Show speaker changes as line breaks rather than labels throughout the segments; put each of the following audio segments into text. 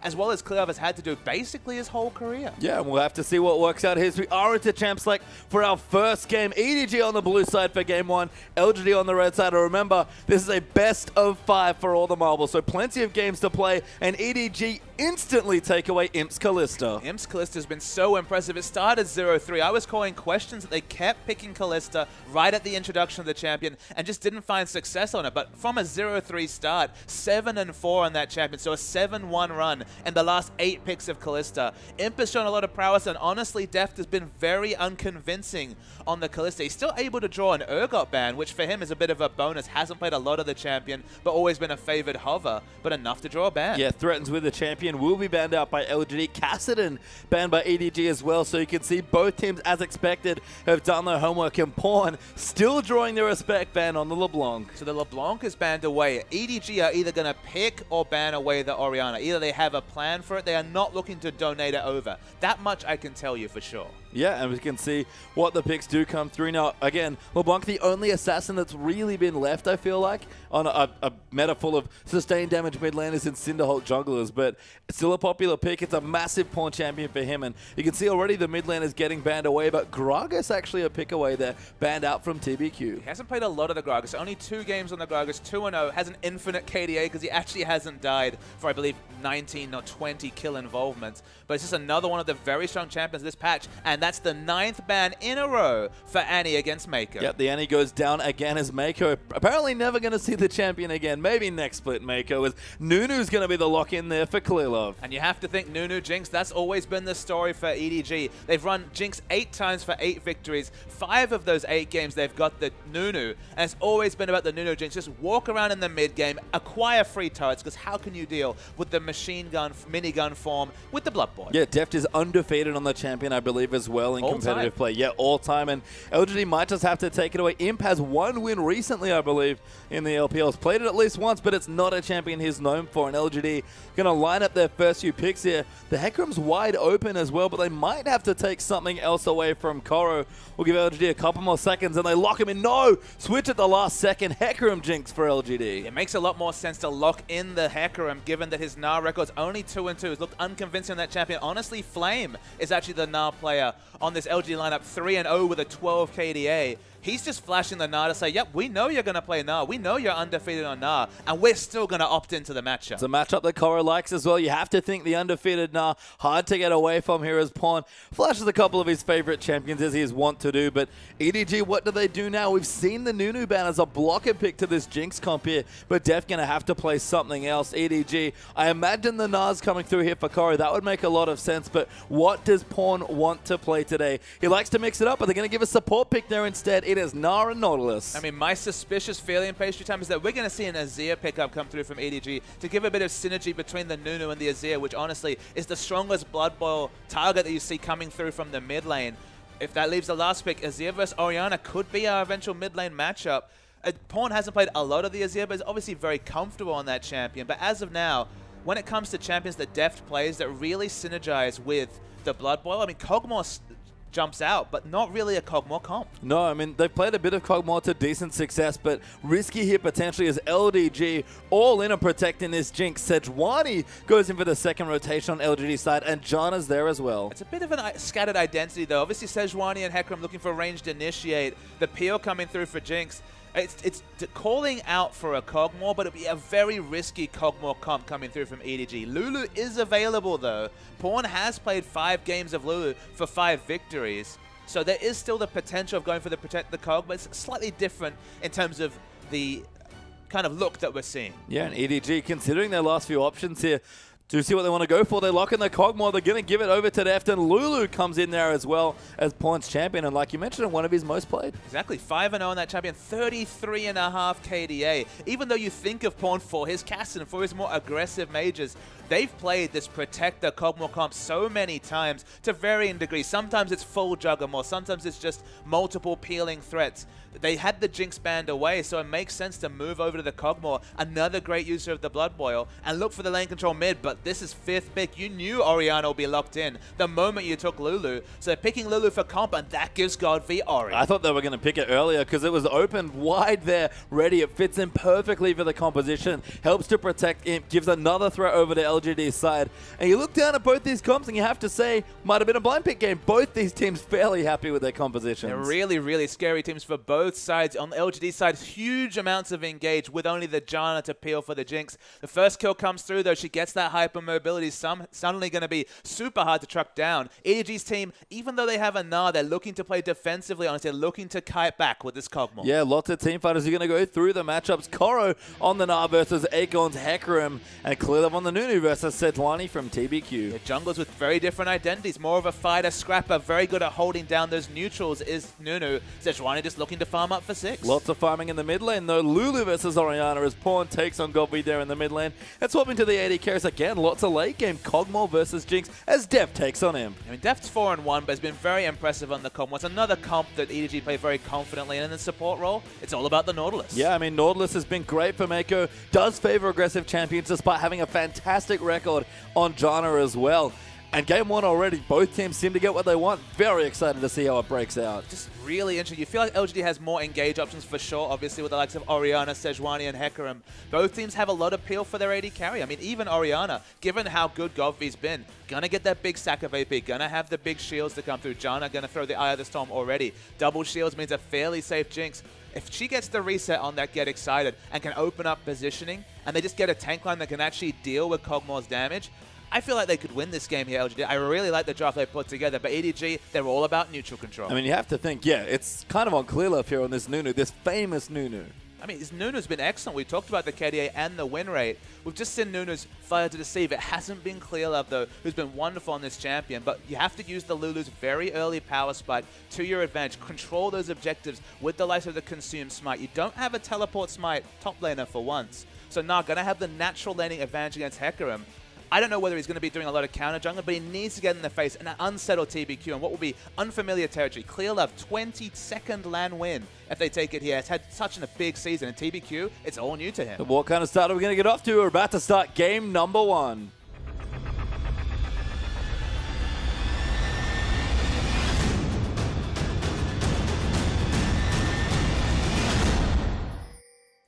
as well as Cleov has had to do basically his whole career.
Yeah, and we'll have to see what works out here. So we are into Champ Select for our first game. EDG on the blue side for game 1, LGD on the red side. And remember, this is a best of 5 for all the marbles, so plenty of games to play, and EDG instantly take away Imps Kalista.
Imps Kalista has been so impressive. It started 0-3. I was calling questions that they kept picking Kalista right at the introduction of the champion and just didn't find success on it. But from a 0-3 start, 7-4 on that champion, so a 7-1 run in the last 8 picks of Kalista. Imp has shown a lot of prowess, and honestly, Deft has been very unconvincing on the Kalista. He's still able to draw an Urgot ban, which for him is a bit of a bonus. Hasn't played a lot of the champion, but always been a favored hover, but enough to draw a ban.
Yeah, threatens with the champion, will be banned out by LGD. Kassadin banned by EDG as well, so you can see both teams, as expected, have done their homework, and Pawn still drawing the respect ban on the LeBlanc.
So the LeBlanc is banned away. EDG are either going to pick or ban away the Orianna. Either they have a plan for it, they are not looking to donate it over. That much I can tell you for sure.
Yeah, and we can see what the picks do come through. Now, again, LeBlanc, the only assassin that's really been left, I feel like, on a meta full of sustained damage mid laners and Cinderholt junglers, but still a popular pick. It's a massive Pawn champion for him, and you can see already the mid laners getting banned away, but Gragas actually a pick away there, banned out from TBQ.
He hasn't played a lot of the Gragas. Only 2 games on the Gragas, 2-0, has an infinite KDA because he actually hasn't died for, I believe, 19 or 20 kill involvements. But it's just another one of the very strong champions this patch, and that's the 9th ban in a row for Annie against Mako.
Yep, the Annie goes down again as Mako apparently never going to see the champion again. Maybe next split Mako, as Nunu's going to be the lock-in there for Clearlove.
And you have to think Nunu Jinx, that's always been the story for EDG. They've run Jinx 8 times for 8 victories. 5 of those 8 games they've got the Nunu, and it's always been about the Nunu Jinx. Just walk around in the mid game, acquire free turrets, because how can you deal with the machine gun, minigun form with the Blood Boy?
Yeah, Deft is undefeated on the champion, I believe, as well in competitive play. Yeah, all time, and LGD might just have to take it away. Imp has 1 win recently, I believe, in the LPL. He's played it at least once, but it's not a champion he's known for, and LGD going to line up their first few picks here. The Hecarim's wide open as well, but they might have to take something else away from Koro. We'll give LGD a couple more seconds, and they lock him in. No! Switch at the last second. Hecarim Jinx for LGD.
It makes a lot more sense to lock in the Hecarim, given that his Gnar record's only 2-2. He's looked unconvincing on that champion. Honestly, Flame is actually the Gnar player on this LGD lineup, 3-0 with a 12 KDA. He's just flashing the Gnar to say, yep, we know you're going to play Gnar. We know you're undefeated on Gnar, and we're still going to opt into the matchup.
It's a matchup that Koro likes as well. You have to think the undefeated Gnar, hard to get away from here as Pawn flashes a couple of his favorite champions, as he is wont to do. But EDG, what do they do now? We've seen the Nunu ban as a blocker pick to this Jinx comp here, but Def going to have to play something else. EDG, I imagine the Gnar's coming through here for Koro. That would make a lot of sense, but what does Pawn want to play today? He likes to mix it up, but they're going to give a support pick there instead. It is Gnar and Nautilus.
I mean, my suspicious feeling, Pastry Time, is that we're going to see an Azir pickup come through from EDG to give a bit of synergy between the Nunu and the Azir, which honestly is the strongest Blood Boil target that you see coming through from the mid lane. If that leaves the last pick, Azir versus Orianna could be our eventual mid lane matchup. Pawn hasn't played a lot of the Azir, but is obviously very comfortable on that champion. But as of now, when it comes to champions that Deft plays that really synergize with the Blood Boil, I mean, Kog'Maw jumps out, but not really a Kog'Maw comp.
No, I mean, they've played a bit of Kog'Maw to decent success, but risky here potentially as LDG all in on protecting this Jinx. Sejuani goes in for the second rotation on LGD side, and Janna's there as well.
It's a bit of a scattered identity, though. Obviously, Sejuani and Hecarim looking for ranged initiate. The peel coming through for Jinx. It's calling out for a Kog'Maw, but it'd be a very risky Kog'Maw comp coming through from EDG. Lulu is available, though. Pawn has played 5 games of Lulu for 5 victories, so there is still the potential of going for the Protect the Kog, but it's slightly different in terms of the kind of look that we're seeing.
Yeah, and EDG, considering their last few options here, to see what they want to go for. They lock in the Kog'Maw. They're going to give it over to Deft, and Lulu comes in there as well as Pawn's champion, and like you mentioned, one of his most played.
Exactly. 5-0 on that champion, 33.5 KDA. Even though you think of Pawn for his Kassadin, for his more aggressive mages, they've played this Protect the Kog'Maw comp so many times to varying degrees. Sometimes it's full Juggernaut, sometimes it's just multiple peeling threats. They had the Jinx banned away, so it makes sense to move over to the Kog'Maw, another great user of the Blood Boil, and look for the lane control mid, but this is 5th pick. You knew Orianna would be locked in the moment you took Lulu, so they're picking Lulu for comp, and that gives God v Ori.
I thought they were going to pick it earlier because it was open wide there, ready. It fits in perfectly for the composition, helps to protect Imp, gives another threat over to LGD side. And you look down at both these comps and you have to say, might have been a blind pick game. Both these teams fairly happy with their compositions.
They're really, really scary teams for both sides. On the LGD side, huge amounts of engage with only the Janna to peel for the Jinx. The first kill comes through, though. She gets that hyper mobility. Suddenly going to be super hard to track down. EDG's team, even though they have a Gnar, they're looking to play defensively on it. They're looking to kite back with this Kog'Maw.
Yeah, lots of team fighters are going to go through the matchups. Koro on the Gnar versus Akon's Hecarim, and Klilov on the Nunu versus Sejuani from TBQ.
Yeah, junglers with very different identities. More of a fighter, scrapper, very good at holding down those neutrals is Nunu. Sejuani just looking to farm up for 6.
Lots of farming in the mid lane, though. Lulu versus Orianna as Pawn takes on Godby there in the mid lane. And swapping to the AD carries again, lots of late game. Kog'Maw versus Jinx as Deft takes on him.
I mean, Deft's 4-1, but has been very impressive on the comp. It's another comp that EDG play very confidently in the support role. It's all about the Nautilus.
Yeah, I mean, Nautilus has been great for Mako. Does favor aggressive champions despite having a fantastic record on Janna as well. And game 1 already, both teams seem to get what they want. Very excited to see how it breaks out.
Just really interesting. You feel like LGD has more engage options for sure, obviously with the likes of Orianna, Sejuani, and Hecarim. Both teams have a lot of appeal for their AD carry. I mean, even Orianna, given how good Godby's been, gonna get that big stack of AP, gonna have the big shields to come through. Janna gonna throw the Eye of the Storm already. Double shields means a fairly safe Jinx. If she gets the reset on that Get Excited and can open up positioning, and they just get a tank line that can actually deal with Kog'Maw's damage, I feel like they could win this game here, LGD. I really like the draft they put together, but EDG, they're all about neutral control.
I mean, you have to think, yeah, it's kind of on Klilov here on this Nunu, this famous Nunu.
I mean, this Nunu's been excellent. We talked about the KDA and the win rate. We've just seen Nunu's fire to deceive. It hasn't been Klilov, though, who's been wonderful on this champion. But you have to use the Lulu's very early power spike to your advantage. Control those objectives with the likes of the Consume Smite. You don't have a teleport Smite top laner for once. So Gnar going to have the natural laning advantage against Hecarim. I don't know whether he's going to be doing a lot of counter jungle, but he needs to get in the face and unsettle TBQ and what will be unfamiliar territory. Klilov, 22nd LAN win if they take it here. It's had such a big season, and TBQ, it's all new to him.
What kind of start are we going to get off to? We're about to start game number 1.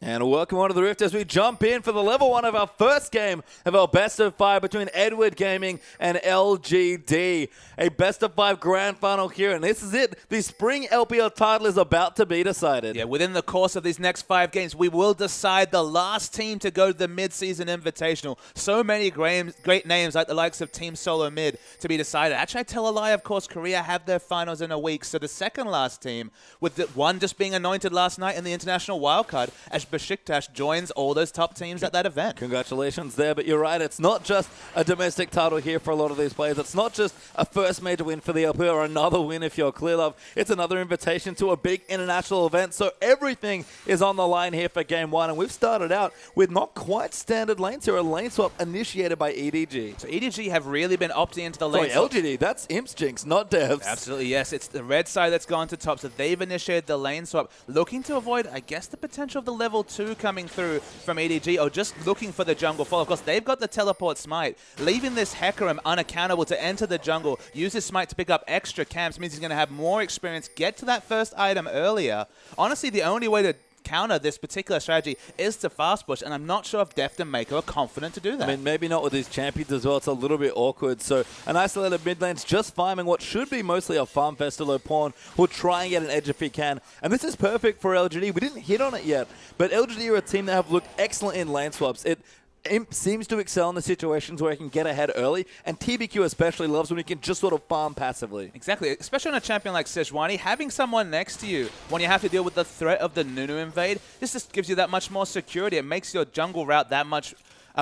And welcome on to the Rift as we jump in for the level 1 of our first game of our best of 5 between Edward Gaming and LGD. A best of 5 grand final here, and this is it. The spring LPL title is about to be decided.
Yeah, within the course of these next 5 games, we will decide the last team to go to the mid-season invitational. So many great names like the likes of Team Solo Mid to be decided. Actually, I tell a lie, of course, Korea have their finals in a week. So the second last team, with the one just being anointed last night in the international wildcard, as Besiktas joins all those top teams at that event.
Congratulations there, but you're right. It's not just a domestic title here for a lot of these players. It's not just a first major win for the LPL or another win if you're Klilov. It's another invitation to a big international event. So everything is on the line here for game 1. And we've started out with not quite standard lanes here. A lane swap initiated by EDG.
So EDG have really been opting into the lane
swap. LGD, that's Imps Jinx, not Devs.
Absolutely, yes. It's the red side that's gone to top. So they've initiated the lane swap, looking to avoid, I guess, the potential of the level 2 coming through from EDG, or just looking for the jungle fall. Of course, they've got the teleport smite, leaving this Hecarim unaccountable to enter the jungle, use his smite to pick up extra camps, means he's going to have more experience, get to that first item earlier. Honestly, the only way to counter this particular strategy is to fast push, and I'm not sure if Deft and Mako are confident to do that.
I mean, maybe not with these champions as well. It's a little bit awkward. So an isolated mid lane's just farming what should be mostly a farm festival. Pawn will try and get an edge if he can. And this is perfect for LGD. We didn't hit on it yet, but LGD are a team that have looked excellent in lane swaps. Imp seems to excel in the situations where he can get ahead early, and TBQ especially loves when he can just sort of farm passively.
Exactly, especially on a champion like Sejuani, having someone next to you when you have to deal with the threat of the Nunu invade, this just gives you that much more security. It makes your jungle route that much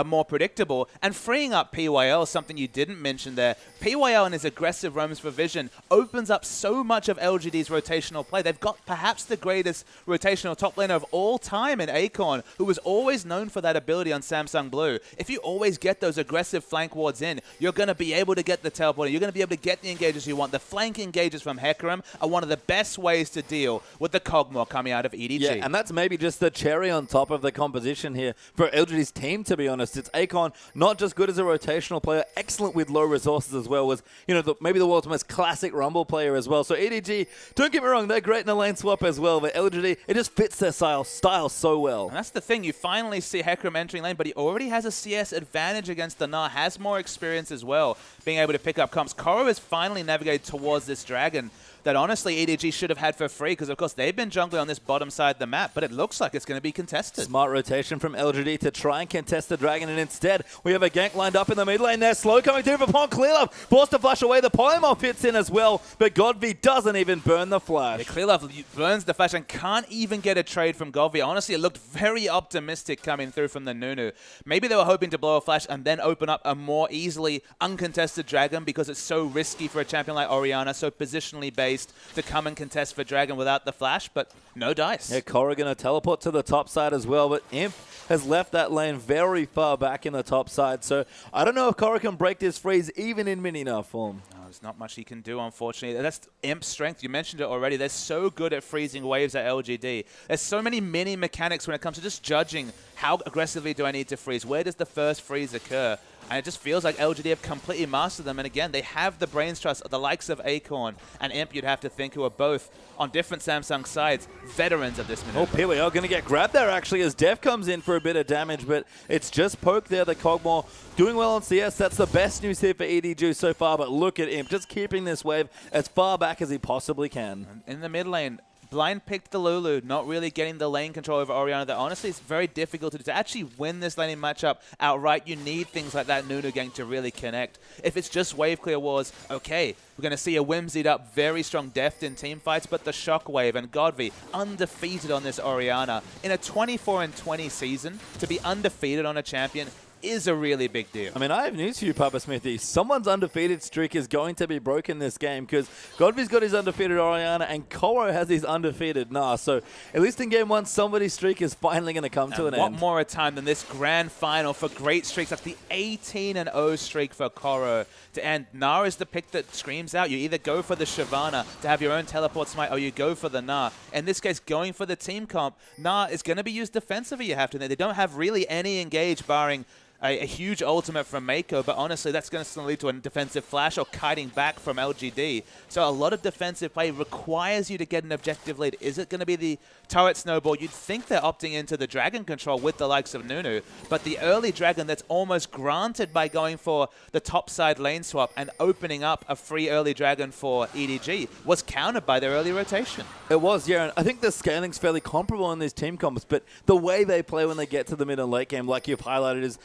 more predictable, and freeing up PYL, something you didn't mention there. PYL and his aggressive roams for vision opens up so much of LGD's rotational play. They've got perhaps the greatest rotational top laner of all time in Akorn, who was always known for that ability on Samsung Blue. If you always get those aggressive flank wards in, you're going to be able to get the teleporter. You're going to be able to get the engages you want. The flank engages from Hecarim are one of the best ways to deal with the Kog'Maw coming out of EDG.
Yeah, and that's maybe just the cherry on top of the composition here for LGD's team, to be honest. honest. It's Akon, not just good as a rotational player, excellent with low resources as well, was, maybe the world's most classic Rumble player as well. So EDG, don't get me wrong, they're great in a lane swap as well, but LGD, it just fits their style so well.
And that's the thing, you finally see Hecarim entering lane, but he already has a CS advantage against the Gnar, has more experience as well, being able to pick up comps. Koro has finally navigated towards this dragon that honestly EDG should have had for free, because of course they've been jungling on this bottom side of the map, but it looks like it's going to be contested.
Smart rotation from LGD to try and contest the dragon, and instead we have a gank lined up in the mid lane there. Slow coming through for Pon. Clearlove forced to flash away. The Polymorph fits in as well, but Godby doesn't even burn the flash.
Yeah, Clearlove burns the flash and can't even get a trade from Godby. Honestly, it looked very optimistic coming through from the Nunu. Maybe they were hoping to blow a flash and then open up a more easily uncontested dragon, because it's so risky for a champion like Orianna, so positionally based, to come and contest for dragon without the flash, but no dice.
Yeah, Korra going to teleport to the top side as well, but Imp has left that lane very far back in the top side, so I don't know if Korra can break this freeze even in mini-Gnar form.
No, there's not much he can do, unfortunately. That's Imp's strength. You mentioned it already. They're so good at freezing waves at LGD. There's so many mini mechanics when it comes to just judging how aggressively do I need to freeze. Where does the first freeze occur? And it just feels like LGD have completely mastered them. And again, they have the brains trust of the likes of Acorn and Imp, you'd have to think, who are both on different Samsung sides, veterans of this maneuver.
Oh, here we are going to get grabbed there, actually, as Def comes in for a bit of damage, but it's just Poke there, the Kog'Maw, doing well on CS. That's the best news here for EDG so far, but look at Imp, just keeping this wave as far back as he possibly can.
In the mid lane, blind picked the Lulu, not really getting the lane control over Orianna. That honestly is very difficult to do. To actually win this laning matchup outright, you need things like that Nunu gang to really connect. If it's just wave clear wars, okay, we're going to see a whimsied up, very strong deft in team fights, but the Shockwave and Godby undefeated on this Orianna. In a 24-20 season, to be undefeated on a champion is a really big deal.
I mean, I have news for you, Papa Smithy. Someone's undefeated streak is going to be broken this game, because Godby's got his undefeated Orianna and Koro has his undefeated Gnar. So at least in game one, somebody's streak is finally going to come to an end.
What more a time than this grand final for great streaks? That's the 18-0 streak for Koro to end. Gnar is the pick that screams out. You either go for the Shyvana to have your own teleport smite, or you go for the Gnar. In this case, going for the team comp, Gnar is going to be used defensively, you have to. They don't have really any engage, barring a huge ultimate from Mako, but honestly, that's going to lead to a defensive flash or kiting back from LGD. So a lot of defensive play requires you to get an objective lead. Is it going to be the turret snowball? You'd think they're opting into the dragon control with the likes of Nunu, but the early dragon that's almost granted by going for the top side lane swap and opening up a free early dragon for EDG was countered by their early rotation.
It was, yeah, and I think the scaling's fairly comparable in these team combos, but the way they play when they get to the mid and late game, like you've highlighted, is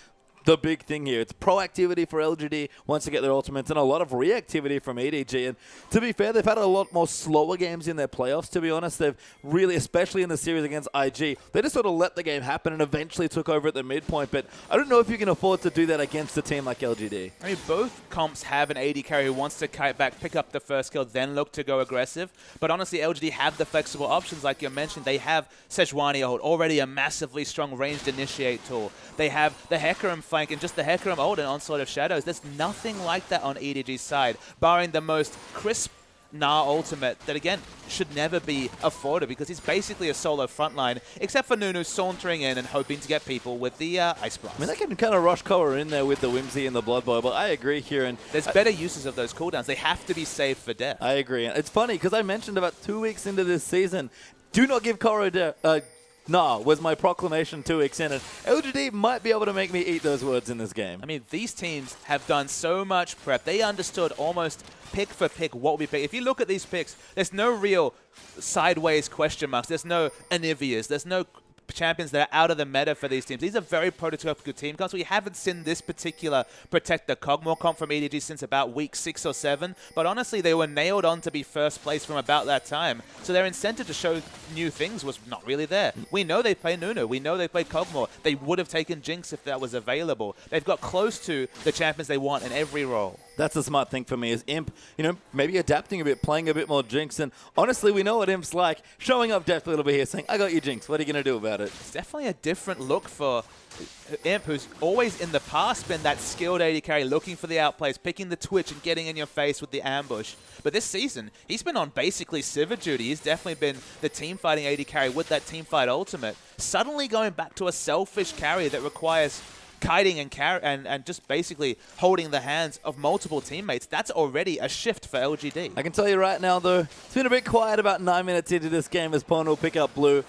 the big thing here. It's proactivity for LGD once they get their ultimates, and a lot of reactivity from EDG. And to be fair, they've had a lot more slower games in their playoffs, to be honest. They've really, especially in the series against IG, they just sort of let the game happen and eventually took over at the midpoint. But I don't know if you can afford to do that against a team like LGD.
I mean, both comps have an AD carry who wants to kite back, pick up the first kill, then look to go aggressive. But honestly, LGD have the flexible options. Like you mentioned, they have Sejuani ult, already a massively strong ranged initiate tool. They have the Hecarim flank and just the Hecarim ult and Onslaught of Shadows. There's nothing like that on EDG's side, barring the most crisp Gnar ultimate that, again, should never be afforded, because he's basically a solo frontline, except for Nunu sauntering in and hoping to get people with the Ice Blast.
I mean, they can kind of rush Korra in there with the Whimsy and the Blood Boil, but I agree here. And
there's better uses of those cooldowns. They have to be saved for death.
I agree. And it's funny, because I mentioned about 2 weeks into this season, do not give Korra Gnar was my proclamation 2 weeks in, and LGD might be able to make me eat those words in this game.
I mean, these teams have done so much prep. They understood almost pick for pick what would be picked. If you look at these picks, there's no real sideways question marks. There's no Anivias. There's no champions that are out of the meta for these teams. These are very prototypical team comps. We haven't seen this particular Protect the Kog'Maw comp from EDG since about week 6 or 7, but honestly, they were nailed on to be first place from about that time. So their incentive to show new things was not really there. We know they play Nunu. We know they play Kog'Maw. They would have taken Jinx if that was available. They've got close to the champions they want in every role.
That's the smart thing for me, is Imp, maybe adapting a bit, playing a bit more Jinx. And honestly, we know what Imp's like, showing up depth a little bit here, saying, I got you, Jinx. What are you going to do about it?
It's definitely a different look for Imp, who's always in the past been that skilled AD carry, looking for the outplays, picking the twitch and getting in your face with the ambush. But this season, he's been on basically Sivir duty. He's definitely been the team fighting AD carry with that team fight ultimate. Suddenly going back to a selfish carry that requires kiting and just basically holding the hands of multiple teammates. That's already a shift for LGD.
I can tell you right now, though, it's been a bit quiet about 9 minutes into this game as Pon will pick up blue.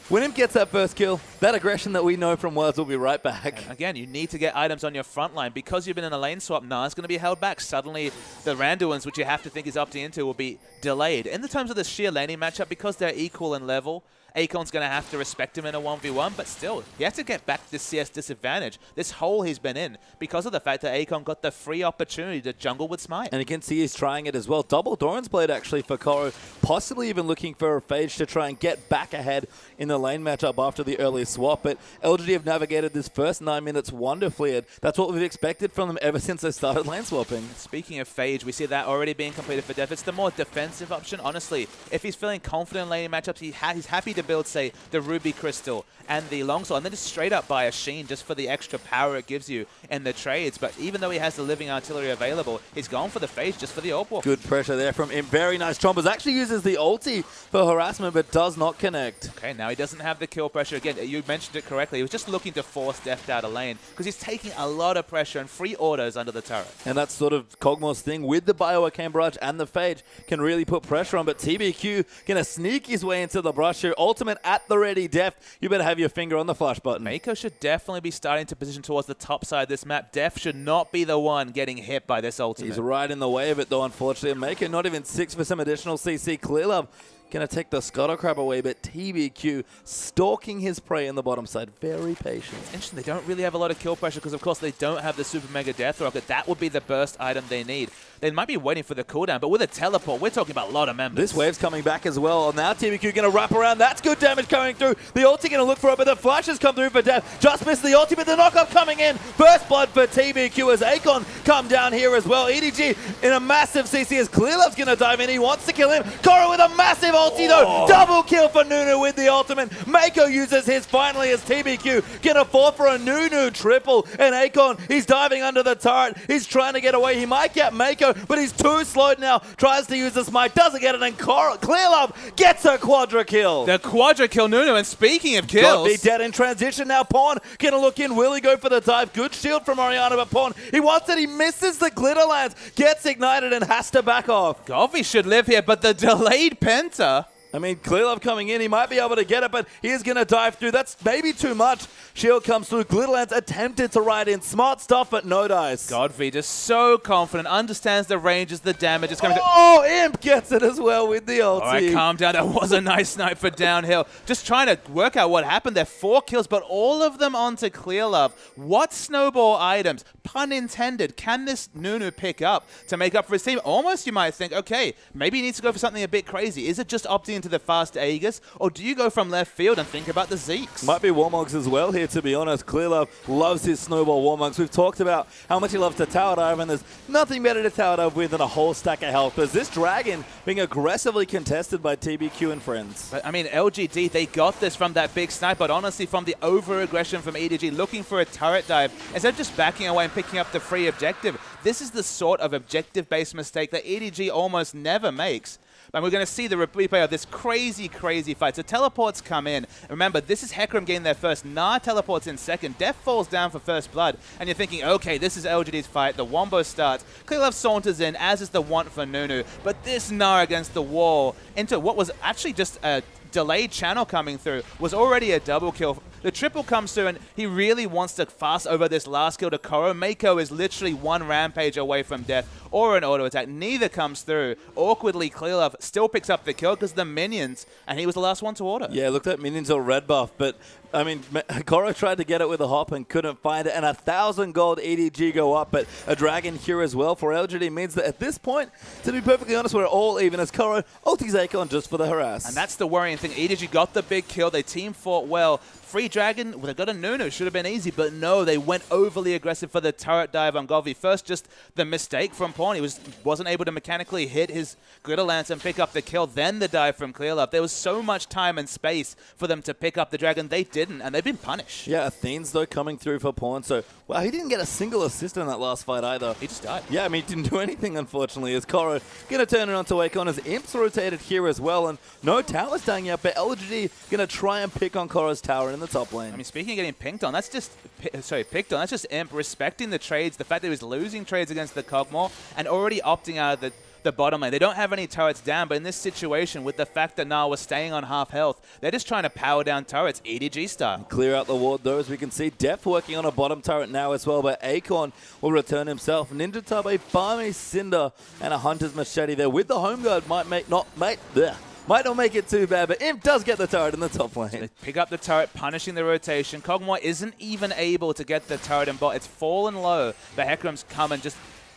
When Imp gets that first kill, that aggression that we know from Worlds will be right back.
And again, you need to get items on your front line. Because you've been in a lane swap, Na's going to be held back. Suddenly, the Randuins, which you have to think is opting into, will be delayed. In the terms of the sheer laning matchup, because they're equal in level, Akon's going to have to respect him in a 1v1, but still, he has to get back this CS disadvantage, this hole he's been in, because of the fact that Akon got the free opportunity to jungle with Smite.
And you can see he's trying it as well. Double Doran's Blade actually for Koro, possibly even looking for a Phage to try and get back ahead in the lane matchup after the early swap, but LGD have navigated this first 9 minutes wonderfully, and that's what we've expected from them ever since they started lane swapping.
Speaking of Phage, we see that already being completed for Def. It's the more defensive option, honestly. If he's feeling confident in laning matchups, he's happy to build, say, the Ruby Crystal and the Longsword, and then just straight up buy a Sheen just for the extra power it gives you in the trades. But even though he has the Living Artillery available, he's gone for the Phage just for the Orb Walk.
Good pressure there from him. Very nice. Chombers actually uses the ulti for harassment, but does not connect.
Okay, now he doesn't have the kill pressure. Again, you mentioned it correctly. He was just looking to force Deft out of lane because he's taking a lot of pressure and free autos under the turret.
And that's sort of Kog'Maw's thing with the Bio-Arcane Barrage and the Phage can really put pressure on, but TBQ gonna sneak his way into the brush here. Ultimate at the ready, Deft. You better have your finger on the flash button.
Mako should definitely be starting to position towards the top side of this map. Def should not be the one getting hit by this ultimate.
He's right in the way of it, though, unfortunately. Mako not even 6 for some additional CC. Clearlove going to take the Scuttle Crab away, but TBQ stalking his prey in the bottom side. Very patient.
It's interesting. They don't really have a lot of kill pressure because, of course, they don't have the Super Mega Death Rocket. That would be the burst item they need. They might be waiting for the cooldown, but with a teleport, we're talking about a lot of members.
This wave's coming back as well. Now TBQ going to wrap around. That's good damage coming through. The ulti going to look for it, but the flashes come through for Def. Just missed the ulti, but the knockup coming in. First blood for TBQ as Akon come down here as well. EDG in a massive CC as Clearlove's going to dive in. He wants to kill him. Koro with a massive ulti though. Double kill for Nunu with the ultimate. Mako uses his finally as TBQ going to fall for a Nunu triple. And Akon, he's diving under the turret. He's trying to get away. He might get Mako, but he's too slowed now. Tries to use the smite, doesn't get it, and Clearlove gets a quadra kill.
The quadra kill, Nunu, and speaking of kills...
Be dead in transition now. Pawn gonna look in. Will he go for the dive? Good shield from Orianna, but Pawn, he wants it. He misses the glitter lance, gets ignited, and has to back off.
Govy should live here, but the delayed Penta...
I mean, Clearlove coming in, he might be able to get it, but he is going to dive through. That's maybe too much. Shield comes through. Glitterlance attempted to ride in. Smart stuff, but no dice.
Godfrey just so confident, understands the ranges, the damage. It's coming
oh, Imp gets it as well with the ulti.
All right, calm down. That was a nice snipe for downhill. Just trying to work out what happened there. 4 kills, but all of them onto Clearlove. What snowball items, pun intended, can this Nunu pick up to make up for his team? Almost you might think, okay, maybe he needs to go for something a bit crazy. Is it just opting into the fast Aegis, or do you go from left field and think about the Zeeks?
Might be Warmogs as well here, to be honest. Clearlove loves his snowball Warmogs. We've talked about how much he loves to tower dive, and there's nothing better to tower dive with than a whole stack of health. There's this dragon being aggressively contested by TBQ and friends.
But, I mean, LGD, they got this from that big snipe, but honestly, from the over-aggression from EDG, looking for a turret dive, instead of just backing away and picking up the free objective, this is the sort of objective-based mistake that EDG almost never makes. And we're going to see the replay of this crazy, crazy fight. So teleports come in. Remember, this is Hecarim getting there first. Gnar teleports in second. Def falls down for first blood. And you're thinking, okay, this is LGD's fight. The Wombo starts. Clearlove saunters in, as is the want for Nunu. But this Gnar against the wall into what was actually just a delayed channel coming through was already a double kill. The triple comes through, and he really wants to fast over this last kill to Koro. Mako is literally one rampage away from death or an auto attack. Neither comes through. Awkwardly, Clearlove still picks up the kill because the minions, and he was the last one to auto.
Yeah, looked at minions or red buff, but I mean, Koro tried to get it with a hop and couldn't find it, and 1,000 gold EDG go up, but a dragon here as well for LGD means that at this point, to be perfectly honest, we're all even as Koro ultis Akon just for the harass.
And that's the worrying thing. EDG got the big kill. They team fought well. Free Dragon, well, they got a Nunu. Should have been easy, but no, they went overly aggressive for the turret dive on Govy. First, just the mistake from Pawn. He wasn't able to mechanically hit his Glitter Lance and pick up the kill, then the dive from Clearlove. There was so much time and space for them to pick up the Dragon. They didn't, and they've been punished.
Yeah, Athene's, though, coming through for Pawn. So, wow, he didn't get a single assist in that last fight either.
He just died.
Yeah, I mean, he didn't do anything, unfortunately, as Koro going to turn it onto Akon as Imps rotated here as well, and no towers dying out, but LGD going to try and pick on Koro's tower in the top lane.
I mean, speaking of getting picked on, that's just that's just Imp respecting the trades, the fact that he was losing trades against the Kog'Maw and already opting out of the bottom lane. They don't have any turrets down, but in this situation, with the fact that Na was staying on half health, they're just trying to power down turrets, EDG style.
Clear out the ward, though, as we can see. Def working on a bottom turret now as well, but Akon will return himself. Ninja Tabe, Farmy, Cinder, and a Hunter's Machete there with the home guard. Might not make it too bad, but Imp does get the turret in the top lane.
They pick up the turret, punishing the rotation. Kog'Maw isn't even able to get the turret in bot. It's fallen low, but Hecarim's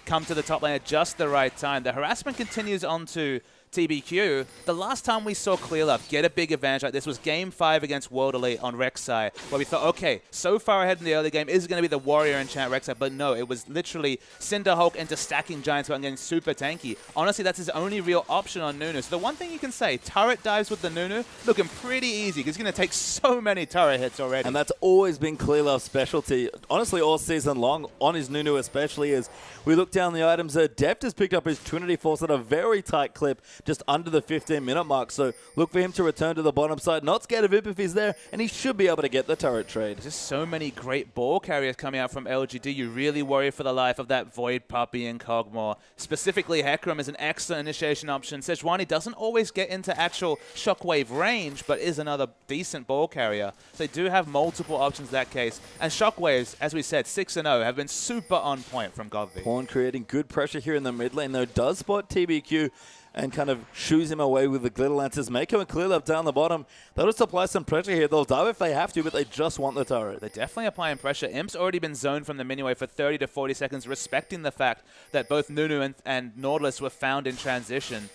come to the top lane at just the right time. The harassment continues on to TBQ. The last time we saw Clearlove get a big advantage like this was Game 5 against World Elite on Rek'Sai, where we thought, okay, so far ahead in the early game is going to be the Warrior enchant Rek'Sai, but no, it was literally Cinderhulk into stacking Giants and getting super tanky. Honestly, that's his only real option on Nunu. So the one thing you can say, turret dives with the Nunu, looking pretty easy because he's going to take so many turret hits already.
And that's always been Clearlove's specialty, honestly, all season long, on his Nunu especially, as we look down the items. Deft has picked up his Trinity Force at a very tight clip, just under the 15-minute mark. So look for him to return to the bottom side. Not scared of Imp if he's there, and he should be able to get the turret trade.
There's just so many great ball carriers coming out from LGD. You really worry for the life of that Void Puppy and Kog'Maw. Specifically, Hecarim is an excellent initiation option. Sejuani doesn't always get into actual Shockwave range, but is another decent ball carrier. So they do have multiple options in that case. And Shockwaves, as we said, 6-0, have been super on point from Godby.
Pawn creating good pressure here in the mid lane, though, does spot TBQ and kind of shoos him away with the Glitter Lances. Mako and Clearlove down the bottom. They'll just apply some pressure here. They'll dive if they have to, but they just want the turret.
They're definitely applying pressure. Imp's already been zoned from the miniwave for 30 to 40 seconds, respecting the fact that both Nunu and Nautilus were found in transition.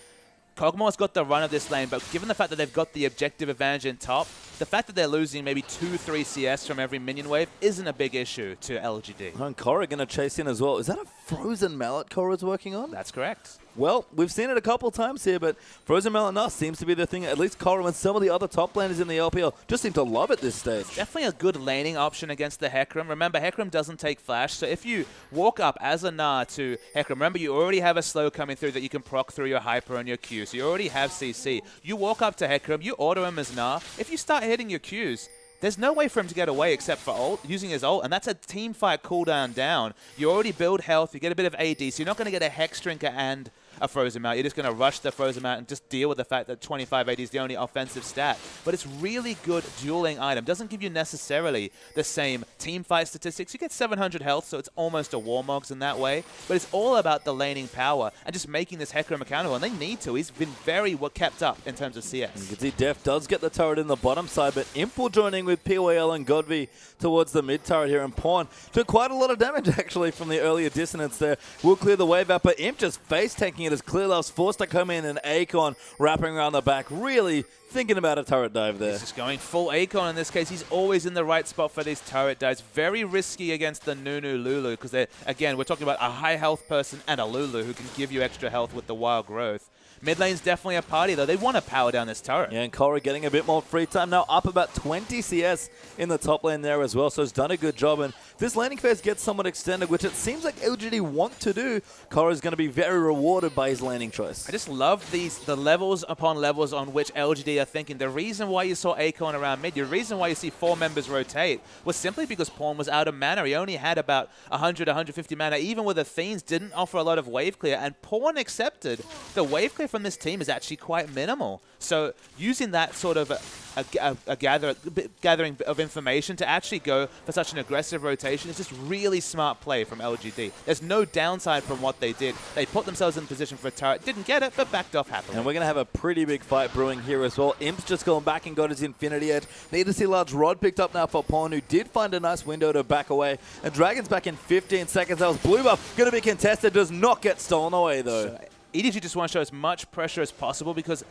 Kog'Maw's got the run of this lane, but given the fact that they've got the objective advantage in top, the fact that they're losing maybe 2-3 CS from every minion wave isn't a big issue to LGD.
And Korra going to chase in as well. Is that a frozen mallet Korra's working on?
That's correct.
Well, we've seen it a couple times here, but frozen mallet Nas seems to be the thing. At least Korra and some of the other top laners in the LPL just seem to love it this stage.
Definitely a good laning option against the Hecarim. Remember, Hecarim doesn't take flash, so if you walk up as a Na to Hecarim, remember you already have a slow coming through that you can proc through your Hyper and your Q, so you already have CC. You walk up to Hecarim, you auto him as Na. If you start hitting your Qs, there's no way for him to get away except for using his ult, and that's a team fight cooldown down. You already build health, you get a bit of AD, so you're not going to get a Hex Drinker and a Frozen Mount. You're just going to rush the Frozen Mount and just deal with the fact that 25 AD is the only offensive stat. But it's really good dueling item. Doesn't give you necessarily the same team fight statistics. You get 700 health, so it's almost a Warmogs in that way. But it's all about the laning power and just making this Hecarim accountable. And they need to. He's been very kept up in terms of CS.
You can see Def does get the turret in the bottom side, but Imp will joining with POAL and Godby towards the mid turret here, and Pawn took quite a lot of damage actually from the earlier dissonance there. Will clear the wave out, but Imp just face tanking it as Clearlove's forced to come in, and Akon wrapping around the back, really thinking about a turret dive there.
He's just going full Akon in this case. He's always in the right spot for these turret dives. Very risky against the Nunu Lulu because, again, we're talking about a high health person and a Lulu who can give you extra health with the wild growth. Mid lane's definitely a party, though. They want to power down this turret.
Yeah, and Korra getting a bit more free time now, up about 20 CS in the top lane there as well, so he's done a good job. And this laning phase gets somewhat extended, which it seems like LGD want to do. Korra's going to be very rewarded by his laning choice.
I just love the levels upon levels on which LGD are thinking. The reason why you saw Akon around mid, the reason why you see 4 members rotate was simply because Pawn was out of mana. He only had about 100, 150 mana. Even with Athene's didn't offer a lot of wave clear, and Pawn accepted the wave clear from this team is actually quite minimal. So using that sort of a gathering of information to actually go for such an aggressive rotation is just really smart play from LGD. There's no downside from what they did. They put themselves in position for a turret, didn't get it, but backed off happily.
And we're going to have a pretty big fight brewing here as well. Imp's just gone back and got his Infinity Edge. Need to see large Rod picked up now for Pawn, who did find a nice window to back away. And Dragon's back in 15 seconds. That was blue buff. Going to be contested. Does not get stolen away, though.
So EDG just want to show as much pressure as possible because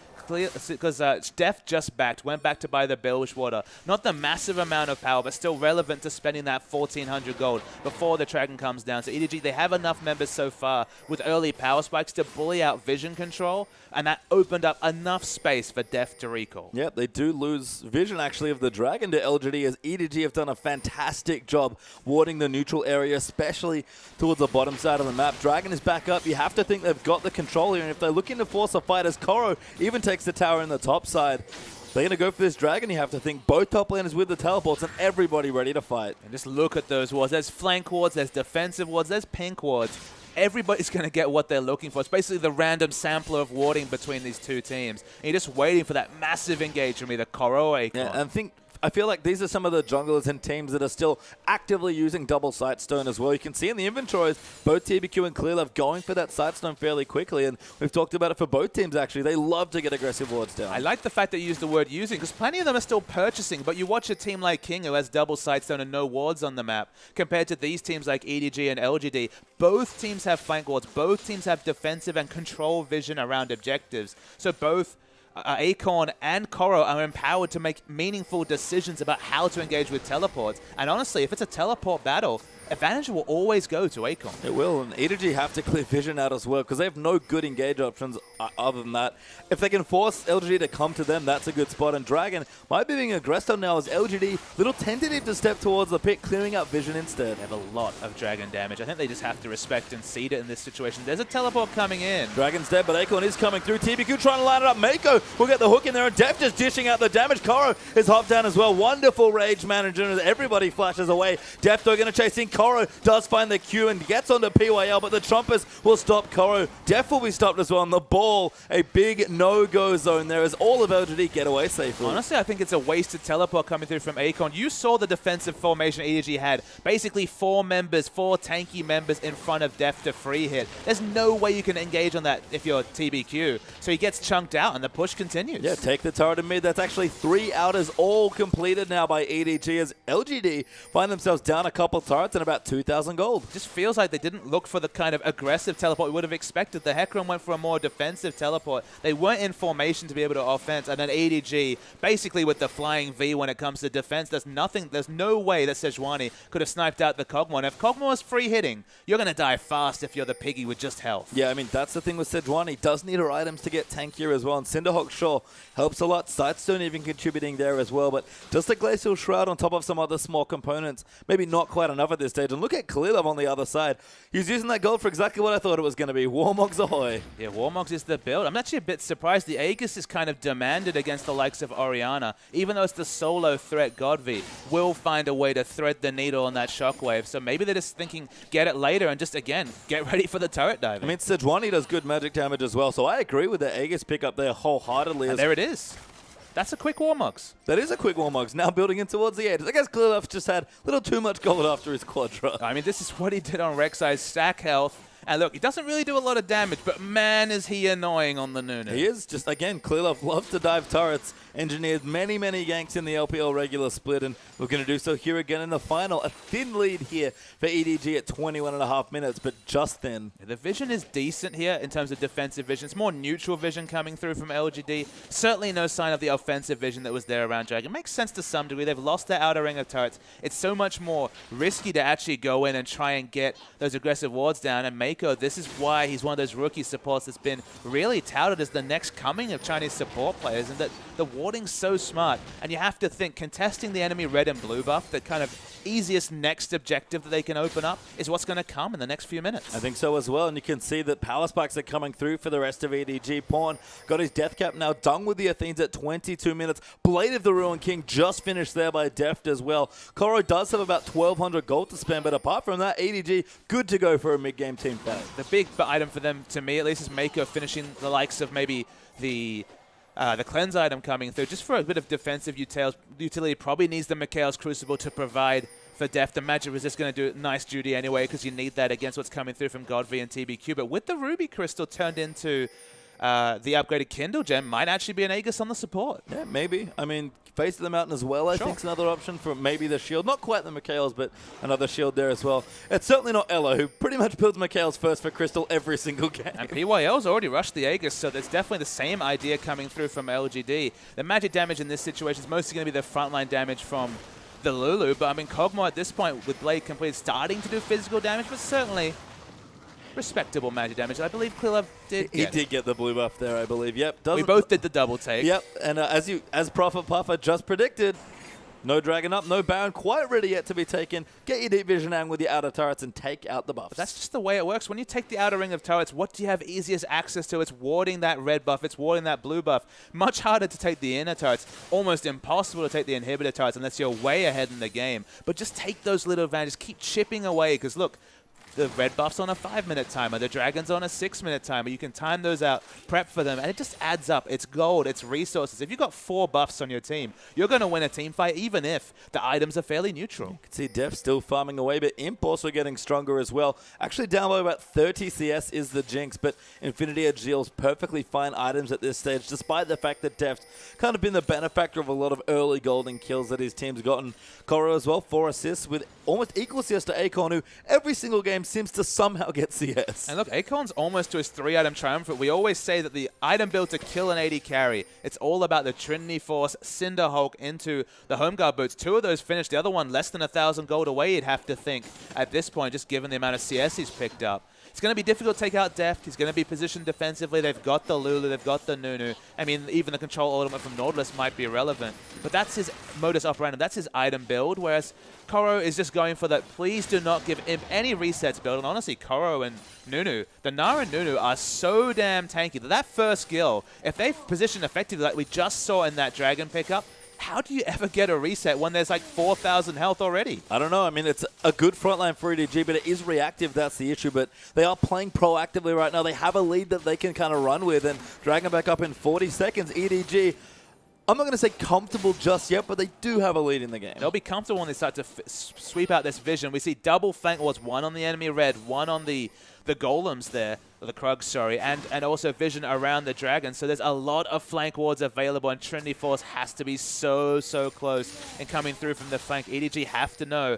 Def just went back to buy the Bilgewater. Not the massive amount of power, but still relevant to spending that 1,400 gold before the Dragon comes down. So EDG, they have enough members so far with early power spikes to bully out vision control, and that opened up enough space for Def to recall.
Yep, they do lose vision, actually, of the Dragon to LGD, as EDG have done a fantastic job warding the neutral area, especially towards the bottom side of the map. Dragon is back up. You have to think they've got the control here, and if they're looking to force a fight, as Koro even takes the tower in the top side, they're going to go for this Dragon. You have to think both top laners with the teleports and everybody ready to fight.
And just look at those wards. There's flank wards, there's defensive wards, there's pink wards. Everybody's going to get what they're looking for. It's basically the random sampler of warding between these two teams. And you're just waiting for that massive engage from either Koro or Akon.
Yeah, and I feel like these are some of the junglers and teams that are still actively using double Sightstone as well. You can see in the inventories, both TBQ and Clearlove going for that Sightstone fairly quickly, and we've talked about it for both teams, actually. They love to get aggressive wards down.
I like the fact that you use the word using, because plenty of them are still purchasing, but you watch a team like King who has double Sightstone and no wards on the map, compared to these teams like EDG and LGD. Both teams have flank wards. Both teams have defensive and control vision around objectives. So both Akon and Koro are empowered to make meaningful decisions about how to engage with teleports. And honestly, if it's a teleport battle, advantage will always go to Akon.
It will, and EDG have to clear vision out as well, because they have no good engage options other than that. If they can force LGD to come to them, that's a good spot. And Dragon might be being aggressive now, as LGD, little tentative to step towards the pit, clearing out vision instead.
They have a lot of Dragon damage. I think they just have to respect and seed it in this situation. There's a teleport coming in.
Dragon's dead, but Akon is coming through. TBQ trying to line it up. Mako will get the hook in there, and Def just dishing out the damage. Koro is hopped down as well. Wonderful rage management as everybody flashes away. Def, though, going to chase in. Koro does find the Q and gets onto PYL, but the Trumpers will stop Koro. Def will be stopped as well on the ball. A big no-go zone there as all of LGD get away safely.
Honestly, I think it's a wasted teleport coming through from Akon. You saw the defensive formation EDG had. Basically 4 tanky members in front of Def to free hit. There's no way you can engage on that if you're TBQ. So he gets chunked out and the push continues.
Yeah, take the turret in mid. That's actually 3 outers all completed now by EDG, as LGD find themselves down a couple turrets and about 2,000 gold.
It just feels like they didn't look for the kind of aggressive teleport we would have expected. The Hecarim went for a more defensive teleport. They weren't in formation to be able to offense, and then EDG, basically with the flying V when it comes to defense, there's no way that Sejuani could have sniped out the Kog'Maw. And if Kog'Maw is free hitting, you're going to die fast if you're the piggy with just health.
Yeah, I mean, that's the thing with Sejuani. Does need her items to get tankier as well, and Cinderhawk sure helps a lot. Sightstone even contributing there as well, but just the Glacial Shroud on top of some other small components, maybe not quite enough at this stage. And look at Clearlove on the other side. He's using that gold for exactly what I thought it was going to be. Warmogs ahoy.
Yeah, Warmogs is the build. I'm actually a bit surprised. The Aegis is kind of demanded against the likes of Orianna. Even though it's the solo threat, Godvi will find a way to thread the needle on that shockwave. So maybe they're just thinking, get it later and just, again, get ready for the turret diving.
I mean, Sejuani does good magic damage as well, so I agree with the Aegis pick up there wholeheartedly.
And there it is. That's a quick Warmogs.
That is a quick Warmogs, now building in towards the edge. I guess Clearlove just had a little too much gold after his Quadra.
I mean, this is what he did on Rek'Sai's stack health. And look, he doesn't really do a lot of damage, but man, is he annoying on the Nunu.
He is. Just, again, Clearlove loves to dive turrets. Engineered many, many ganks in the LPL regular split, and we're going to do so here again in the final. A thin lead here for EDG at 21.5 minutes, but just thin.
The vision is decent here in terms of defensive vision. It's more neutral vision coming through from LGD. Certainly no sign of the offensive vision that was there around Dragon. It makes sense to some degree. They've lost their outer ring of turrets. It's so much more risky to actually go in and try and get those aggressive wards down. And Mako, this is why he's one of those rookie supports that's been really touted as the next coming of Chinese support players, and that the warding's so smart. And you have to think, contesting the enemy red and blue buff, the kind of easiest next objective that they can open up is what's going to come in the next few minutes.
I think so as well, and you can see that power spikes are coming through for the rest of EDG. Pawn got his death cap now done with the Athenes at 22 minutes. Blade of the Ruined King just finished there by Deft as well. Koro does have about 1,200 gold to spend, but apart from that, EDG good to go for a mid-game team fight.
The big item for them, to me at least, is Mako finishing the likes of maybe the cleanse item coming through, just for a bit of defensive utility. Probably needs the Mikhail's Crucible to provide for Def. The Magic Resist going to do nice duty anyway, because you need that against what's coming through from Godvi and TBQ. But with the Ruby Crystal turned into the upgraded Kindle gem might actually be an Aegis on the support.
Yeah, maybe. I mean, Face of the Mountain as well, I think, is another option for maybe the shield. Not quite the Mikhails, but another shield there as well. It's certainly not Ella, who pretty much builds Mikhails first for Crystal every single game.
And PYL's already rushed the Aegis, so there's definitely the same idea coming through from LGD. The magic damage in this situation is mostly going to be the frontline damage from the Lulu, but I mean, Kog'Maw at this point with Blade complete starting to do physical damage, but certainly respectable magic damage. I believe Clearlove did
He did get the blue buff there, I believe. Yep.
We both did the double take.
Yep. And as Prophet Puffer just predicted, no Dragon up, no Baron quite ready yet to be taken. Get your deep vision ang with your outer turrets and take out the buffs.
But that's just the way it works. When you take the outer ring of turrets, what do you have easiest access to? It's warding that red buff. It's warding that blue buff. Much harder to take the inner turrets. Almost impossible to take the inhibitor turrets unless you're way ahead in the game. But just take those little advantages. Keep chipping away because, look, the red buff's on a 5-minute timer. The dragon's on a 6-minute timer. You can time those out, prep for them, and it just adds up. It's gold. It's resources. If you've got 4 buffs on your team, you're going to win a team fight even if the items are fairly neutral.
You can see Def still farming away, but Imp also getting stronger as well. Actually down by about 30 CS is the Jinx, but Infinity Edge deals perfectly fine items at this stage, despite the fact that Def's kind of been the benefactor of a lot of early golden kills that his team's gotten. Koro as well, 4 assists with almost equal CS to Akon, who every single game seems to somehow get CS.
And look, Akon's almost to his 3-item triumphant. We always say that the item built to kill an AD carry, it's all about the Trinity Force, Cinder Hulk into the Home Guard boots. 2 of those finished. The other one less than 1,000 gold away, you'd have to think, at this point, just given the amount of CS he's picked up. It's going to be difficult to take out Deft. He's going to be positioned defensively. They've got the Lulu. They've got the Nunu. I mean, even the control ultimate from Nautilus might be irrelevant. But that's his modus operandi. That's his item build, whereas Koro is just going for that please do not give Imp any resets build. And honestly, Koro and Nunu, the Nara and Nunu are so damn tanky that first skill, if they position effectively like we just saw in that Dragon pickup, how do you ever get a reset when there's like 4,000 health already?
I don't know. I mean, it's a good frontline for EDG, but it is reactive. That's the issue. But they are playing proactively right now. They have a lead that they can kind of run with, and Dragon back up in 40 seconds. EDG, I'm not going to say comfortable just yet, but they do have a lead in the game.
They'll be comfortable when they start to sweep out this vision. We see double flank wars, 1 on the enemy red, 1 on the golems there, or the Krugs, sorry, and also vision around the dragon. So there's a lot of flank wards available, and Trinity Force has to be so close and coming through from the flank. EDG have to know.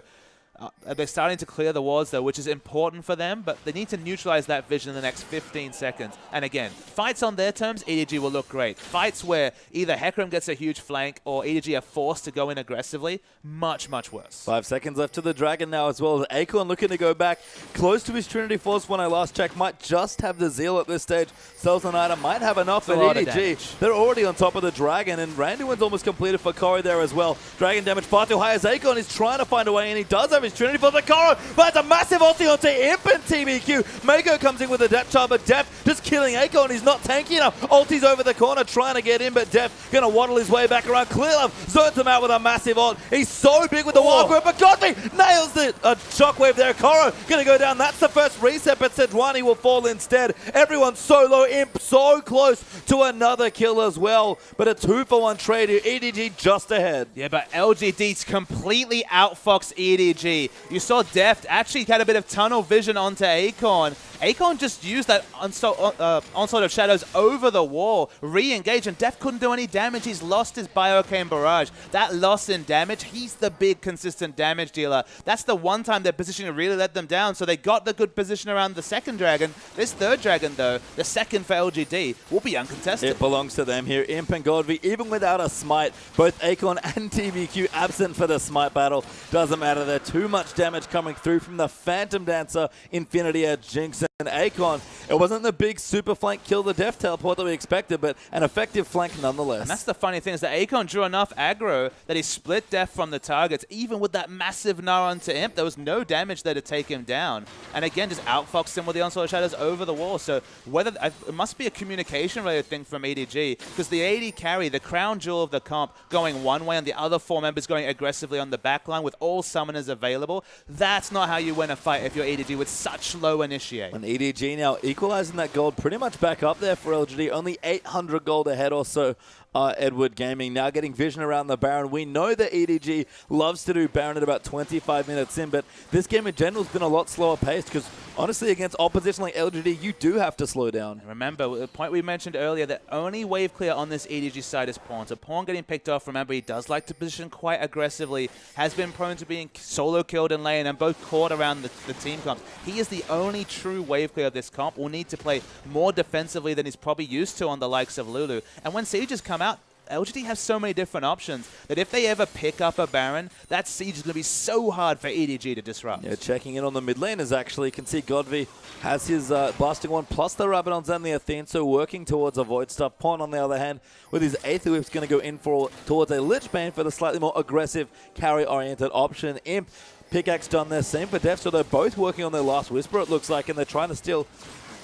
They're starting to clear the wards, though, which is important for them, but they need to neutralize that vision in the next 15 seconds. And again, fights on their terms, EDG will look great. Fights where either Hecarim gets a huge flank or EDG are forced to go in aggressively, much worse.
5 seconds left to the Dragon now as well. Acorn looking to go back close to his Trinity Force when I last checked. Might just have the Zeal at this stage. Sells an item, might have enough, but EDG, they're already on top of the Dragon, and Randuin's almost completed for Koro there as well. Dragon damage far too high as Acorn is trying to find a way, and he does have his Trinity for the Koro, but it's a massive ulti onto Imp and TBQ. Mako comes in with a Depth Charge, but Def just killing Akon. He's not tanky enough. Ulti's over the corner trying to get in, but Def going to waddle his way back around. Clearlove zones him out with a massive ult. He's so big with the wild grip, but Godfrey nails it. A shockwave there. Koro going to go down. That's the first reset, but Sejuani will fall instead. Everyone's so low. Imp so close to another kill as well, but a 2-for-1 trade here. EDG just ahead.
Yeah, but LGD's completely outfoxed EDG. You saw Deft actually had a bit of tunnel vision onto Akon. Akon just used that onslaught of shadows over the wall, re-engage, and Deft couldn't do any damage. He's lost his Bioarcane Barrage. That loss in damage, he's the big consistent damage dealer. That's the one time their positioning really let them down, so they got the good position around the second dragon. This third dragon, though, the second for LGD, will be uncontested.
It belongs to them here. Imp and Godfrey, even without a smite, both Akon and TBQ absent for the smite battle. Doesn't matter. There's too much damage coming through from the Phantom Dancer, Infinity Edge, Jinx, and Akon. It wasn't the big super flank kill the Def teleport that we expected, but an effective flank nonetheless.
And that's the funny thing, is that Akon drew enough aggro that he split Def from the targets. Even with that massive Nara onto Imp, there was no damage there to take him down. And again, just outfoxed him with the Onslaught of Shadows over the wall. So whether it must be a communication-related thing from EDG, because the AD carry, the crown jewel of the comp, going one way and the other 4 members going aggressively on the backline with all summoners available, that's not how you win a fight if you're EDG with such low initiate.
And EDG now equalizing that gold pretty much back up there for LGD. Only 800 gold ahead or so Edward Gaming. Now getting vision around the Baron. We know that EDG loves to do Baron at about 25 minutes in, but this game in general has been a lot slower paced because honestly, against opposition like LGD, you do have to slow down.
Remember, the point we mentioned earlier, that only wave clear on this EDG side is Pawn. So Pawn getting picked off, remember, he does like to position quite aggressively, has been prone to being solo killed in lane and both caught around the team comps. He is the only true wave clear of this comp. Will need to play more defensively than he's probably used to on the likes of Lulu. And when Sieges come out, LGD has so many different options that if they ever pick up a Baron, that Siege is going to be so hard for EDG to disrupt.
Yeah, checking in on the mid laners actually. You can see Godvi has his Blasting One plus the Rabadons and the Athene, so working towards a Void stuff. Pawn, on the other hand, with his Aether Whip's going to go in towards a Lich Bane for the slightly more aggressive carry-oriented option. Imp, Pickaxe done their same for Def, so they're both working on their last Whisper, it looks like, and they're trying to steal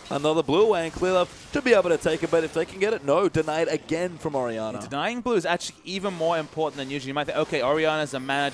another blue away, and Clearlove to be able to take it, but if they can get it, no, denied again from Orianna.
Denying blue is actually even more important than usual. You might think, okay, Orianna's a mana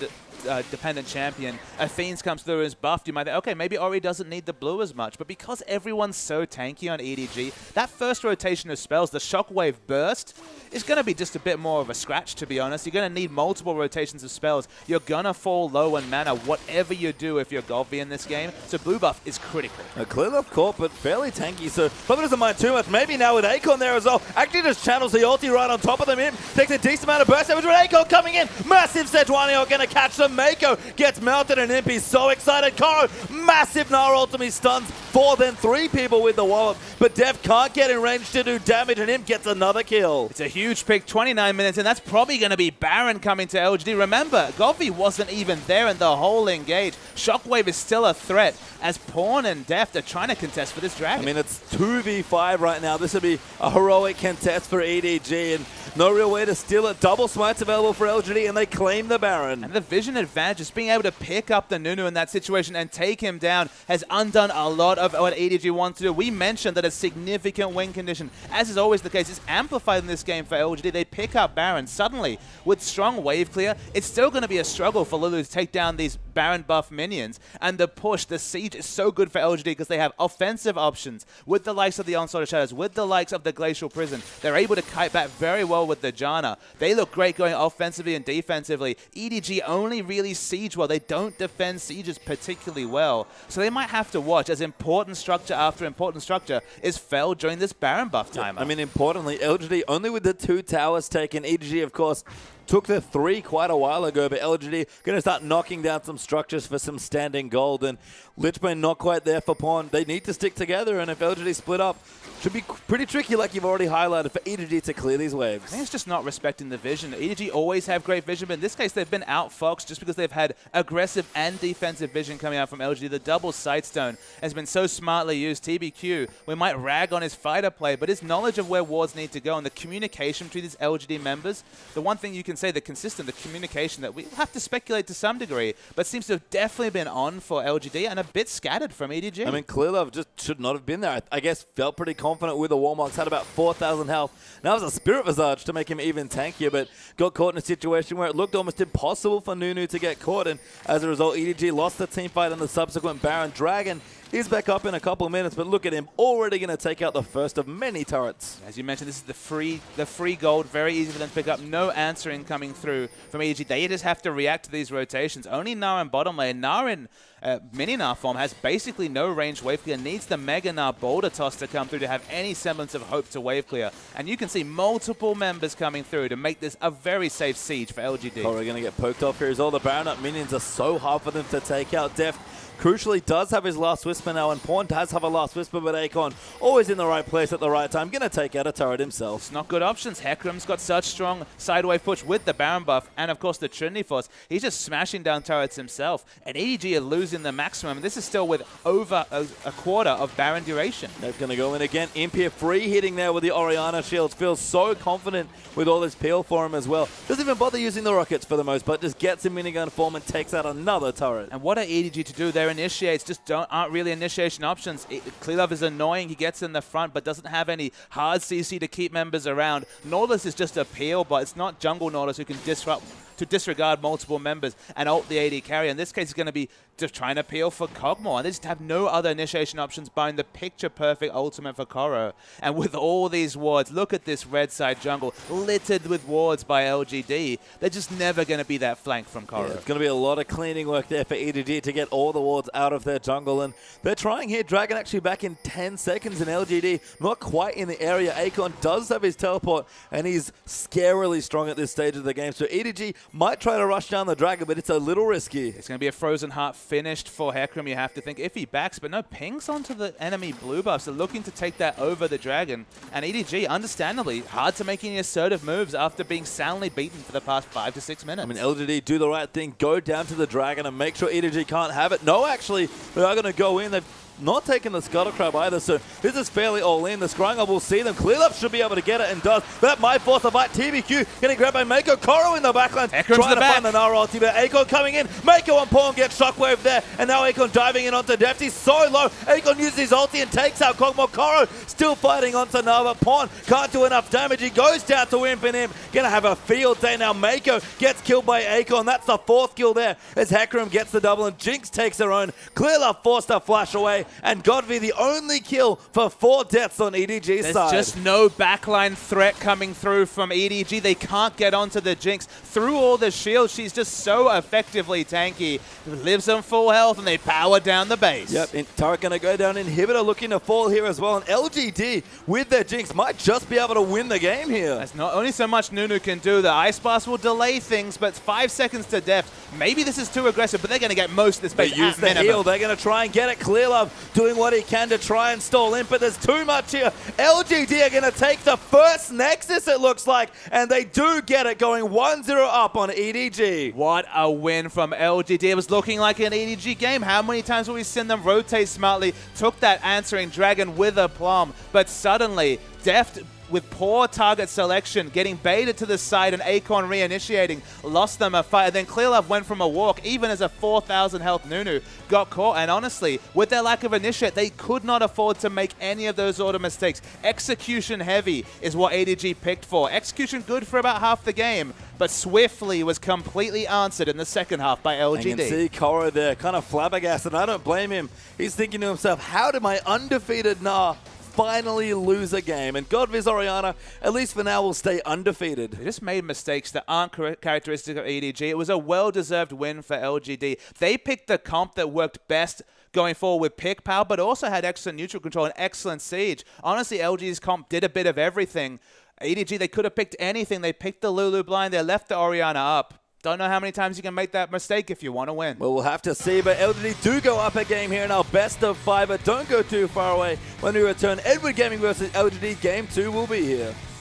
dependent champion. Athene's comes through as buffed. You might think, okay, maybe Ori doesn't need the blue as much, but because everyone's so tanky on EDG, that first rotation of spells, the Shockwave Burst, is going to be just a bit more of a scratch, to be honest. You're going to need multiple rotations of spells. You're going to fall low in mana, whatever you do if you're Golvi in this game. So blue buff is critical.
A Clearlove caught, but fairly tanky, so probably doesn't mind too much. Maybe now with Akon there as well. Actually just channels the ulti right on top of them. In takes a decent amount of burst damage with Akon coming in. Massive Sejuani are going to catch them. Mako gets melted, and Impy's so excited. Koro, massive Nara ultimate stuns 4, then 3 people with the wallop, but Def can't get in range to do damage, and Imp gets another kill.
It's a huge pick, 29 minutes, and that's probably going to be Baron coming to LGD. Remember, Golvi wasn't even there in the whole engage. Shockwave is still a threat as Pawn and Deft are trying to contest for this dragon.
I mean, it's 2v5 right now. This would be a heroic contest for EDG, and no real way to steal it. Double smites available for LGD, and they claim the Baron.
And the vision advantage, just being able to pick up the Nunu in that situation and take him down, has undone a lot of what EDG wants to do. We mentioned that a significant win condition, as is always the case, is amplified in this game for LGD. They pick up Baron. Suddenly, with strong wave clear, it's still going to be a struggle for Lulu to take down these Baron buff minions. And the push, the siege is so good for LGD because they have offensive options with the likes of the Onslaught of Shadows, with the likes of the Glacial Prison. They're able to kite back very well with the Janna. They look great going offensively and defensively. EDG only really siege well. They don't defend sieges particularly well. So they might have to watch as important structure after important structure is felled during this Baron buff timer.
I mean, importantly, LGD only with the 2 towers taken. EDG, of course, took the 3 quite a while ago, but LGD going to start knocking down some structures for some standing gold, and Lichbane not quite there for Pawn. They need to stick together, and if LGD split up, should be pretty tricky, like you've already highlighted, for EDG to clear these waves.
I think it's just not respecting the vision. EDG always have great vision, but in this case, they've been outfoxed just because they've had aggressive and defensive vision coming out from LGD. The double Sightstone has been so smartly used. TBQ, we might rag on his fighter play, but his knowledge of where wards need to go and the communication between these LGD members, the one thing you can say, the communication that we have to speculate to some degree, but seems to have definitely been on for LGD and a bit scattered from EDG.
I mean, Clearlove just should not have been there. I guess felt pretty confident with the Warmogs, had about 4,000 health. Now it was a Spirit Visage to make him even tankier, but got caught in a situation where it looked almost impossible for Nunu to get caught, and as a result, EDG lost the team fight in the subsequent Baron. Dragon, he's back up in a couple of minutes, but look at him, already going to take out the first of many turrets.
As you mentioned, this is the free gold, very easy for them to pick up. No answering coming through from EDG. They just have to react to these rotations. Only Gnar in bottom lane. Gnar in mini Gnar form has basically no range wave clear. Needs the Mega Gnar Boulder Toss to come through to have any semblance of hope to wave clear. And you can see multiple members coming through to make this a very safe siege for LGD.
Oh, we're going to get poked off here as all the Baron up minions are so hard for them to take out. Deft crucially does have his last Whisper now, and Pawn does have a last Whisper, but Akon always in the right place at the right time. Going to take out a turret himself.
It's not good options. Hecarim's got such strong sidewave push with the Baron buff and, of course, the Trinity Force. He's just smashing down turrets himself. And EDG are losing the maximum. And this is still with over a quarter of Baron duration.
They're going to go in again. Impia free hitting there with the Orianna shields. Feels so confident with all this peel for him as well. Doesn't even bother using the rockets for the most part. Just gets in minigun form and takes out another turret.
And what are EDG to do? Their initiates just aren't really initiation options. Clearlove is annoying. He gets in the front, but doesn't have any hard CC to keep members around. Nautilus is just a peel, but it's not jungle Nautilus who can disrupt to disregard multiple members and ult the AD carry. In this case, it's going to be just trying to peel for Kog'Maw. And they just have no other initiation options behind the picture-perfect ultimate for Koro. And with all these wards, look at this red side jungle littered with wards by LGD. They're just never going to be that flank from Koro.
Yeah, it's going to be a lot of cleaning work there for EDG to get all the wards out of their jungle. And they're trying here. Dragon actually back in 10 seconds, and LGD not quite in the area. Akon does have his teleport, and he's scarily strong at this stage of the game. So EDG might try to rush down the Dragon, but it's a little risky.
It's going to be a Frozen Heart finished for Hecarim, you have to think, if he backs, but no pings onto the enemy blue buffs. They're looking to take that over the Dragon. And EDG, understandably, hard to make any assertive moves after being soundly beaten for the past 5 to 6 minutes.
I mean, LGD do the right thing, go down to the Dragon and make sure EDG can't have it. No, actually, they are going to go in. They've not taking the Scuttle Crab either, so this is fairly all in. The Scrying will see them. Clearlove should be able to get it and does. That might force a fight. TBQ getting grabbed by Mako. Koro in the backline. Trying to find the Nara ulti, but Akon coming in. Mako on Pawn gets Shockwave there, and now Akon diving in onto Deft. He's so low. Akon uses his ulti and takes out Kog'Maw. Koro still fighting onto Nara. Pawn can't do enough damage. He goes down to Imp and Imp. Gonna have a field day now. Mako gets killed by Akon. That's the 4th kill there as Hecarim gets the double and Jinx takes her own. Clearlove forced a flash away, and Godvi the only kill for 4 deaths on EDG's side.
There's just no backline threat coming through from EDG. They can't get onto the Jinx. Through all the shields, she's just so effectively tanky. Lives on full health, and they power down the base.
Yep, Turret going to go down. Inhibitor looking to fall here as well. And LGD, with their Jinx, might just be able to win the game here.
There's not only so much Nunu can do. The Ice Blast will delay things, but 5 seconds to death. Maybe this is too aggressive, but they're going to get most of this base.
They use the heal. They're going to try and get it. Clearlove doing what he can to try and stall in, but there's too much here. LGD are going to take the first Nexus, it looks like, and they do get it, going 1-0 up on EDG.
What a win from LGD. It was looking like an EDG game. How many times will we send them rotate smartly? Took that answering Dragon with aplomb, but suddenly, Deft with poor target selection, getting baited to the side and Akon reinitiating, lost them a fight. And then Clearlove went from a walk, even as a 4,000 health Nunu got caught. And honestly, with their lack of initiate, they could not afford to make any of those auto mistakes. Execution heavy is what ADG picked for. Execution good for about half the game, but swiftly was completely answered in the second half by LGD.
You can see Koro there, kind of flabbergasted, and I don't blame him. He's thinking to himself, how did my undefeated Nah finally lose a game? And Godviz Orianna, at least for now, will stay undefeated.
They just made mistakes that aren't characteristic of EDG. It was a well-deserved win for LGD. They picked the comp that worked best going forward with pick power, but also had excellent neutral control and excellent siege. Honestly, LG's comp did a bit of everything. EDG, they could have picked anything. They picked the Lulu blind. They left the Orianna up. Don't know how many times you can make that mistake if you want to win.
Well, we'll have to see, but LGD do go up a game here in our best of 5, but don't go too far away. When we return, Edward Gaming versus LGD Game 2 will be here.